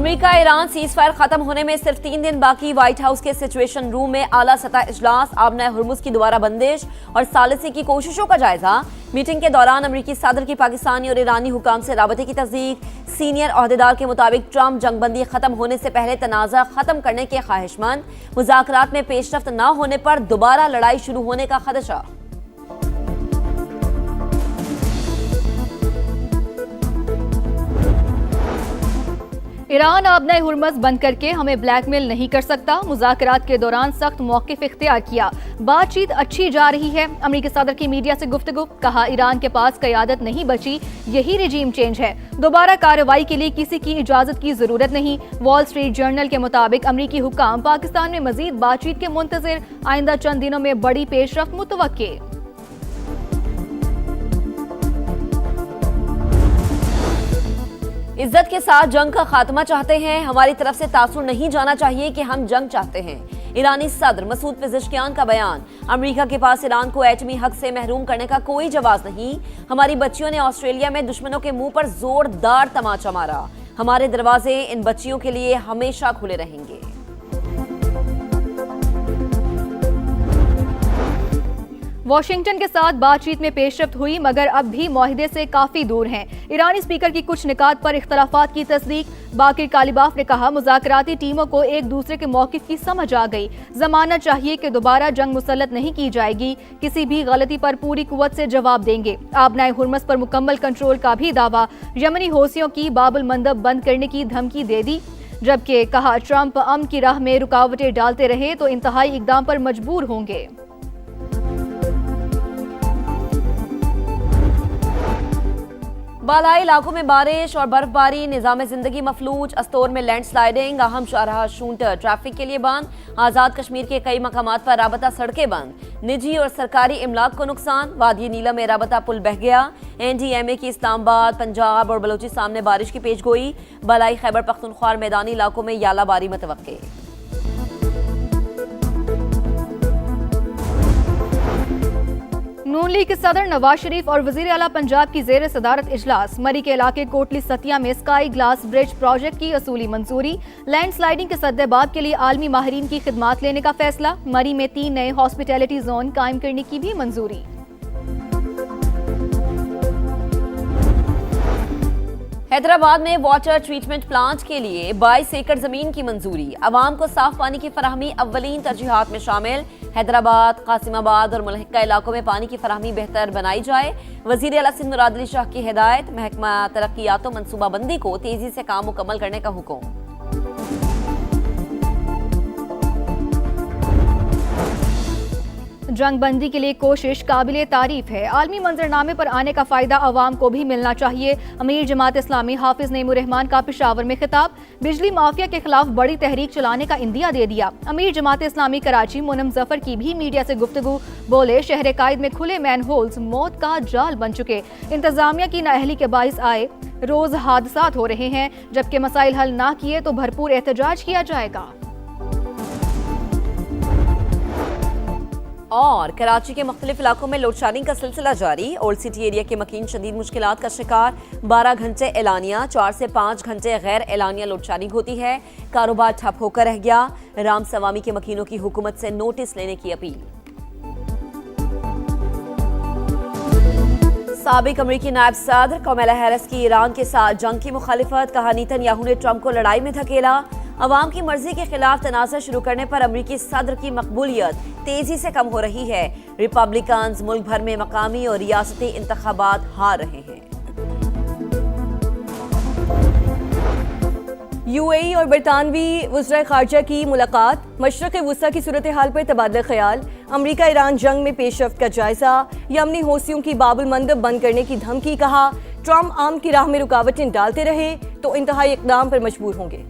America Iran cease fire खत्म होने में सिर्फ 3 दिन बाकी। व्हाइट हाउस के सिचुएशन रूम में आला सतह इजलास, आबना हुर्मुज की दोबारा बंदिश और सालिसी की कोशिशों का जायजा। मीटिंग के दौरान अमेरिकी सदर की पाकिस्तानी और ईरानी हुकाम से राबते की तस्दीक। सीनियर ओहदेदार के मुताबिक ट्रंप जंगबंदी खत्म होने से पहले तनाज़ा खत्म करने के ख्वाहिशमंद। मुज़ाकरात में पेशरफ्त न होने पर दोबारा लड़ाई शुरू होने का खदशा। ईरान आबना हुर्मुज बंद करके हमें ब्लैकमेल नहीं कर सकता। मुज़ाकरात के दौरान सख्त मौक़िफ़ इख्तियार किया। बातचीत अच्छी जा रही है। अमेरिकी सदर की मीडिया से गुफ्तगू, कहा ईरान के पास क़यादत नहीं बची, यही रिजीम चेंज है। दोबारा कार्रवाई के लिए किसी की इजाज़त की ज़रूरत नहीं। वॉल स्ट्रीट जर्नल के मुताबिक अमेरिकी हुकाम पाकिस्तान में मज़ीद बातचीत के मुंतज़िर। आइंदा चंद दिनों में बड़ी पेशरफ्त मुतवक्के। इज्जत के साथ जंग का खात्मा चाहते हैं। हमारी तरफ से तासुर नहीं जाना चाहिए कि हम जंग चाहते हैं। ईरानी सदर मसूद पेज़ेश्कियान का बयान, अमेरिका के पास ईरान को एटमी हक से महरूम करने का कोई जवाब नहीं। हमारी बच्चियों ने ऑस्ट्रेलिया में दुश्मनों के मुंह पर जोरदार तमाचा मारा। हमारे दरवाजे इन बच्चियों के लिए हमेशा खुले रहेंगे। वाशिंगटन के साथ बातचीत में पेशरफ्त हुई, मगर अब भी मुआहिदे से काफी दूर हैं। ईरानी स्पीकर की कुछ निकात पर इख्तलाफात की तस्दीक। बाकिर कालिबाफ ने कहा, मुज़ाकराती टीमों को एक दूसरे के मौक़िफ़ की समझ आ गई। जमानत चाहिए कि दोबारा जंग मुसल्लत नहीं की जाएगी। किसी भी गलती पर पूरी कुव्वत से जवाब देंगे। आबना हुर्मुज पर मुकम्मल कंट्रोल का भी दावा। यमनी हौसियों की बाबुल मंदब बंद करने की धमकी दे दी, जबकि कहा ट्रंप अमन की राह में रुकावटें डालते रहे तो इंतहाई इक़दाम पर मजबूर होंगे। बालाई इलाकों में बारिश और बर्फबारी, निज़ाम जिंदगी मफलूज। अस्तोर में लैंडस्लाइडिंग, अहम शाहराह शूटर ट्रैफिक के लिए बंद। आज़ाद कश्मीर के कई मकामात पर राबता सड़कें बंद। निजी और सरकारी इमलाक को नुकसान। वादी नीलम में राबता पुल बह गया। NDMA की इस्लामाबाद, पंजाब और बलोचिस्तान में बारिश की पेशगोई। बालाई खैबर पख्तूनख्वा और मैदानी इलाकों में यालाबारी मुतवक्के। नून लीग के सदर नवाज शरीफ और वजीर आला पंजाब की जेर सदारत इजलास। मरी के इलाके कोटली सतिया में स्काई ग्लास ब्रिज प्रोजेक्ट की असूली मंजूरी। लैंडस्लाइडिंग के सद्देबाब के लिए आलमी माहिरीन की खिदमात लेने का फैसला। मरी में 3 नए हॉस्पिटैलिटी जोन कायम करने की भी मंजूरी। हैदराबाद में वाटर ट्रीटमेंट प्लांट के लिए 22 एकड़ जमीन की मंजूरी। अवाम को साफ पानी की फराहमी अव्वलीन तरजीहात में शामिल। हैदराबाद, कासिमाबाद और मुल्हिका इलाकों में पानी की फराहमी बेहतर बनाई जाए। वजीर आला सिंध मुराद अली शाह की हिदायत। महकमा तरक्कियात व मनसूबाबंदी को तेजी से काम मुकम्मल करने का हुक्म। जंगबंदी के लिए कोशिश काबिले तारीफ है। आलमी मंजरनामे पर आने का फायदा अवाम को भी मिलना चाहिए। अमीर जमात इस्लामी हाफिज नईमुर रहमान का पेशावर में खिताब। बिजली माफिया के खिलाफ बड़ी तहरीक चलाने का इंदिया दे दिया। अमीर जमात इस्लामी कराची मुनम जफर की भी मीडिया से गुफ्तगू। बोले, शहर कायद में खुले मैन होल्स मौत का जाल बन चुके। इंतजामिया की नाअहली के बाइस आए रोज हादसात हो रहे हैं। जबकि मसाइल हल ना किए तो भरपूर एहतजाज किया जाएगा। और कराची के मुख्तलिफ इलाकों में लोड शेडिंग का सिलसिला जारी। ओल्ड सिटी एरिया के मकीन शदीद मुश्किलात का शिकार। 12 घंटे एलानिया, 4 से 5 घंटे गैर एलानिया लोड शेडिंग होती है। कारोबार ठप होकर रह गया। राम सवामी के मकीनों की हुकूमत से नोटिस लेने की अपील। साबिक अमेरिकी नायब सदर कमला हैरिस की ईरान के साथ जंग की मुखालिफत। कहा, नेतन्याहू ने ट्रंप को लड़ाई में धकेला। अवाम की मर्जी के खिलाफ तनाज़ा शुरू करने पर अमेरिकी सदर की मकबूलियत तेजी से कम हो रही है। रिपब्लिकन्स मुल्क भर में मकामी और रियासती इंतखाबात हार रहे हैं। UAE और बरतानवी वज़ीर ख़ारजा की मुलाकात। मशरक़ वुस्ता की सूरत हाल पर तबादला ख्याल। अमेरिका ईरान जंग में पेशरफ्त का जायजा। यमनी हौसियों की बाबुल मंदब बंद करने की धमकी। कहा, ट्रंप आम की राह में रुकावटें डालते रहे तो इंतहाई इक़दाम पर मजबूर होंगे।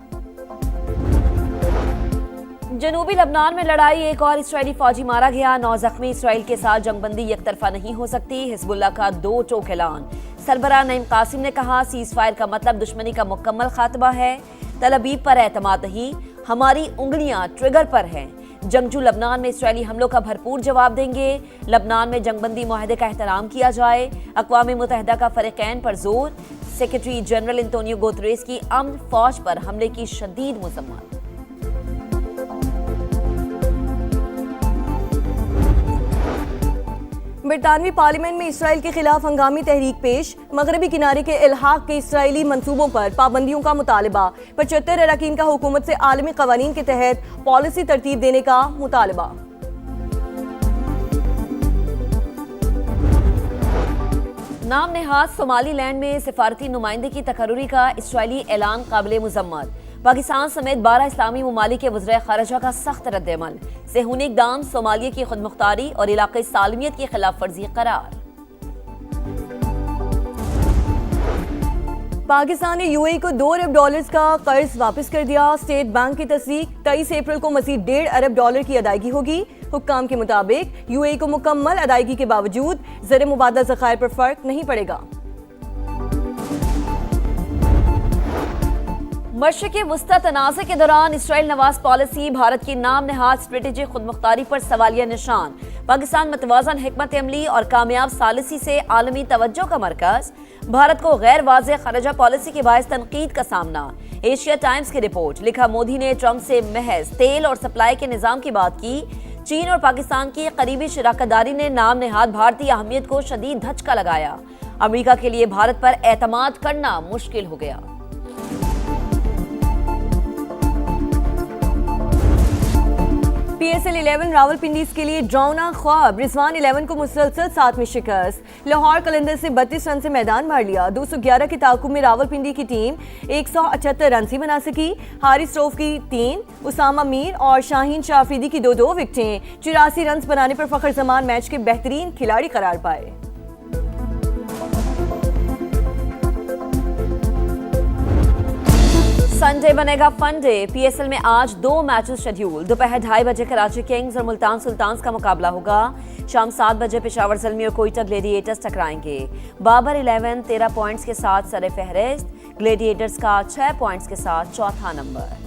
जनूबी लबनान में लड़ाई, एक और इसराइली फौजी मारा गया। 9 जख्मी। इसराइल के साथ जंगबंदी यकतरफा नहीं हो सकती। हिजबुल्लाह का 2 टोक ऐलान। सरबराह नईम कासिम ने कहा, सीज फायर का मतलब दुश्मनी का मुकम्मल खात्मा है। तलबीब पर एतमाद नहीं, हमारी उंगलियां ट्रिगर पर हैं। जंगजू लबनान में इसराइली हमलों का भरपूर जवाब देंगे। लबनान में जंगबंदी मुआहदे का एहतराम किया जाए। अक़वाम मुत्तहिदा का फरीक़ैन पर जोर। सेक्रेटरी जनरल एंटोनियो गुतेरेस की अमन फौज पर हमले की शदीद मजम्मत। बरतानवी पार्लियामेंट में इसराइल के खिलाफ हंगामी तहरीक पेश। मगरबी किनारे के इल्हाक के इसराइली मंसूबों पर पाबंदियों का मुतालबा। 75 अरकान का हुकूमत से आलमी कवानीन के तहत पॉलिसी तरतीब देने का मुतालबा। नाम नेहाद सोमालीलैंड में सिफारती नुमाइंदगी की तकर्री का इसराइली ऐलान काबिल मुजम्मत। पाकिस्तान समेत 12 इस्लामी ममालिक के वज़ीर ख़ारिजा का सख्त रद्द-ए-अमल। सेहूनी इक़दाम सोमालिया की खुद मुख्तारी और इलाक़ाई सालमियत की खिलाफ वर्जी करार। पाकिस्तान ने यूएई को $2 अरब का कर्ज वापस कर दिया। स्टेट बैंक की तस्दीक 23 अप्रैल को मज़ीद $1.5 अरब की अदायगी होगी। हुक्काम के मुताबिक यूएई को मुकम्मल अदायगी के बावजूद ज़र मुबादला ज़खायर पर फर्क नहीं पड़ेगा। मशरिक़ी वस्ता तनाज़े के दौरान इसराइल नवाज पॉलिसी भारत की नाम नहाद स्ट्रेटेजिक खुदमुख्तारी पर सवालिया निशान। पाकिस्तान मतवाज़न हिकमत अमली और कामयाब सालिसी से आलमी तवज्जो का मरकज। भारत को गैर वाज़ेह खरजा पॉलिसी के बायस तनकीद का सामना। एशिया टाइम्स की रिपोर्ट। लिखा, मोदी ने ट्रंप से महज तेल और सप्लाई के निज़ाम की बात की। चीन और पाकिस्तान की करीबी शराकतदारी ने नाम नहाद भारतीय अहमियत को शदीद धचका लगाया। अमेरिका के लिए भारत पर एतमाद करना मुश्किल हो गया। PSL 11 रावलपिंडी के लिए ड्राउना ख्वाब। रिजवान 11 को मुसलसल 7वीं शिकस्त। लाहौर कलंदर से 32 रन से मैदान मार लिया। 211 के ताकुब में रावलपिंडी की टीम 178 रन ही बना सकी। हारिस रऊफ की 3, उसामा मीर और शाहीन शाह अफरीदी की 2 विकेटें। 84 रन बनाने पर फखर जमान मैच के बेहतरीन खिलाड़ी करार पाए। संडे बनेगा फन डे। PSL में आज 2 मैचेस शेड्यूल। दोपहर 2:30 बजे कराची किंग्स और मुल्तान सुल्तान्स का मुकाबला होगा। शाम 7 बजे पेशावर ज़ल्मी और कोयटा ग्लेडिएटर्स टकराएंगे। बाबर 11 13 पॉइंट्स के साथ सरे फहरिस्त। ग्लेडिएटर्स का 6 पॉइंट्स के साथ चौथा नंबर।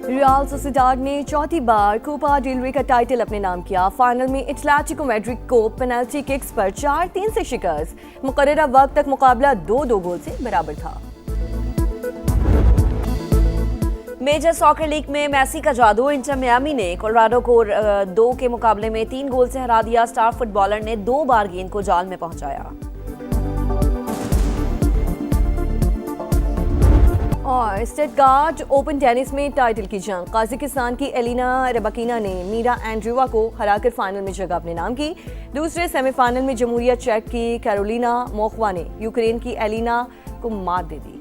रियल सोसिएडाड ने चौथी बार कोपा डेल रे का टाइटल अपने नाम किया। फाइनल में एटलेटिको मैड्रिड को पेनल्टी किक्स पर 4-3 से शिकस्त। मुकर्ररा वक्त तक मुकाबला 2-2 गोल से बराबर था। मेजर सॉकर लीग में मेसी का जादू। इंटर मियामी ने कोलोराडो को 2 के मुकाबले में 3 गोल से हरा दिया। स्टार फुटबॉलर ने 2 बार गेंद को जाल में पहुंचाया। और स्टटगार्ट ओपन टेनिस में टाइटल की जंग। कजाकिस्तान की एलिना रबाकिना ने मीरा एंड्रीवा को हराकर फाइनल में जगह अपने नाम की। दूसरे सेमीफाइनल में जमहूरिया चेक की कैरोलिना मोखवा ने यूक्रेन की एलिना को मात दे दी।